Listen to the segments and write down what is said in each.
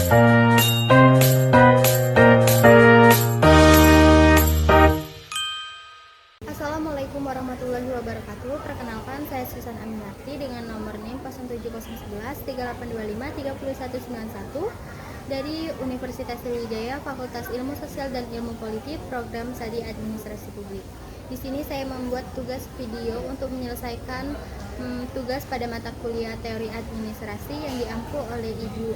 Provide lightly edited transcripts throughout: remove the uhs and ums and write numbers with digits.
Assalamualaikum warahmatullahi wabarakatuh. Perkenalkan, saya Susan Aminarti dengan nomor NIM 07011 3825 3191 dari Universitas Sriwijaya, Fakultas Ilmu Sosial dan Ilmu Politik, Program Studi Administrasi Publik. Di sini saya membuat tugas video untuk menyelesaikan tugas pada mata kuliah Teori Administrasi yang diampu oleh Ibu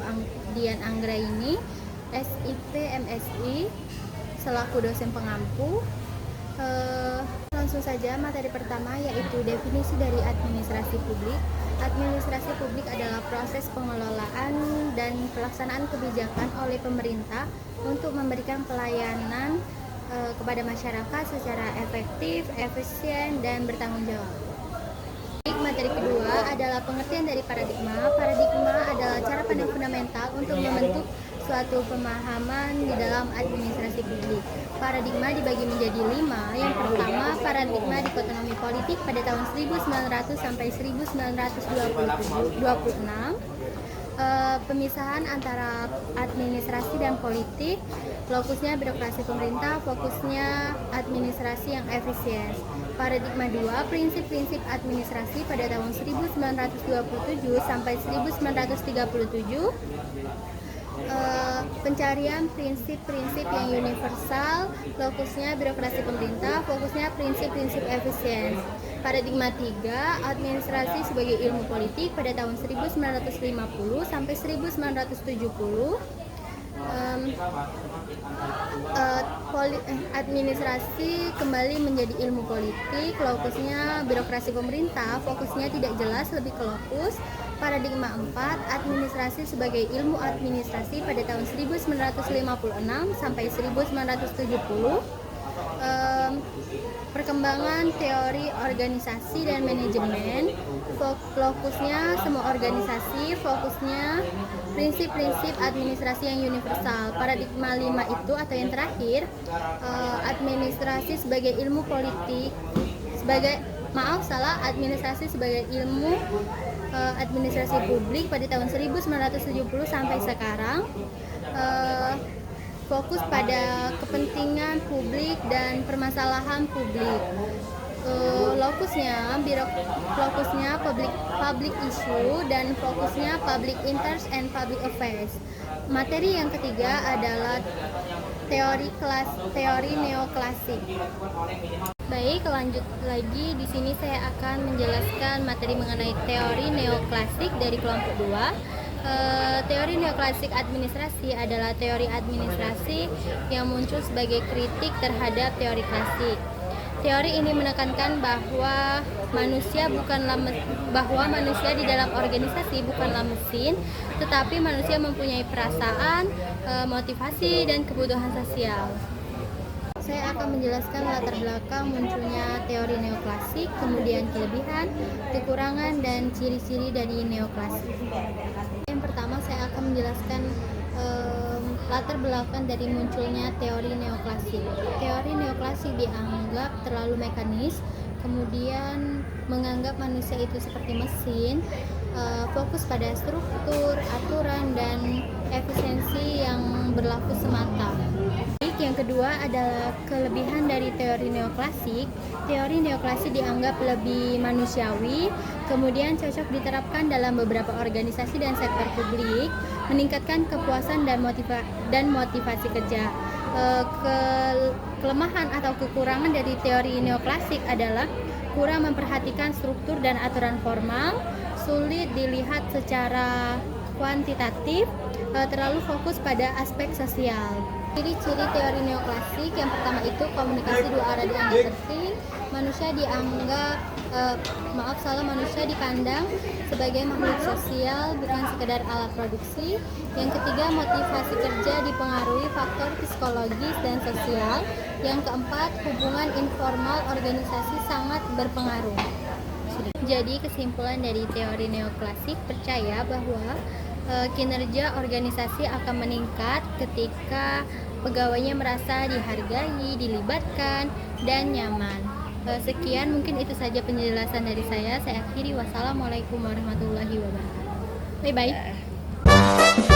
Dian Anggraini, SIP MSI, selaku dosen pengampu. Langsung saja, materi pertama yaitu definisi dari administrasi publik. Administrasi publik adalah proses pengelolaan dan pelaksanaan kebijakan oleh pemerintah untuk memberikan pelayanan kepada masyarakat secara efektif, efisien, dan bertanggung jawab. Materi kedua adalah pengertian dari paradigma. Paradigma adalah cara pandang fundamental untuk membentuk suatu pemahaman di dalam administrasi publik. Paradigma dibagi menjadi 5. Yang pertama, paradigma dikotomi politik pada tahun 1900 sampai 1926. Pemisahan antara administrasi dan politik, fokusnya birokrasi pemerintah, fokusnya administrasi yang efisien. Paradigma 2, prinsip-prinsip administrasi pada tahun 1927 sampai 1937. Pencarian prinsip-prinsip yang universal, fokusnya birokrasi pemerintah, fokusnya prinsip-prinsip efisien. Paradigma 3, administrasi sebagai ilmu politik pada tahun 1950 sampai 1970. Administrasi kembali menjadi ilmu politik, fokusnya birokrasi pemerintah, fokusnya tidak jelas, lebih ke lokus. Paradigma 4, administrasi sebagai ilmu administrasi pada tahun 1956 sampai 1970. Perkembangan teori organisasi dan manajemen, fokusnya semua organisasi, fokusnya prinsip-prinsip administrasi yang universal. Paradigma 5 itu atau yang terakhir, administrasi sebagai ilmu politik, administrasi sebagai ilmu administrasi publik pada tahun 1970 sampai sekarang. Fokus pada kepentingan publik dan permasalahan publik. Fokusnya public issue dan fokusnya public interest and public affairs. Materi yang ketiga adalah teori neoklasik. Baik, lanjut lagi. Di sini saya akan menjelaskan materi mengenai teori neoklasik dari kelompok 2. Teori neoklasik administrasi adalah teori administrasi yang muncul sebagai kritik terhadap teori klasik. Teori ini menekankan bahwa manusia di dalam organisasi bukanlah mesin, tetapi manusia mempunyai perasaan, motivasi, dan kebutuhan sosial. Saya akan menjelaskan latar belakang munculnya teori neoklasik, kemudian kelebihan, kekurangan, dan ciri-ciri dari neoklasik. Yang pertama, saya akan menjelaskan latar belakang dari munculnya teori neoklasik. Teori neoklasik dianggap terlalu mekanis, kemudian menganggap manusia itu seperti mesin, fokus pada struktur, aturan, dan efisiensi yang berlaku semata. Yang kedua adalah kelebihan dari teori neoklasik. Teori neoklasik dianggap lebih manusiawi, kemudian cocok diterapkan dalam beberapa organisasi dan sektor publik, meningkatkan kepuasan dan motivasi kerja. Kelemahan atau kekurangan dari teori neoklasik adalah kurang memperhatikan struktur dan aturan formal, sulit dilihat secara kuantitatif, terlalu fokus pada aspek sosial. Ciri-ciri teori neoklasik, yang pertama itu komunikasi dua arah dianggap penting. Manusia dipandang sebagai makhluk sosial, bukan sekedar alat produksi. Yang ketiga, motivasi kerja dipengaruhi faktor psikologis dan sosial. Yang keempat, hubungan informal organisasi sangat berpengaruh. Jadi kesimpulan dari teori neoklasik percaya bahwa kinerja organisasi akan meningkat ketika pegawainya merasa dihargai, dilibatkan, dan nyaman. Sekian, mungkin itu saja penjelasan dari saya. Saya akhiri. Wassalamualaikum warahmatullahi wabarakatuh. Bye-bye.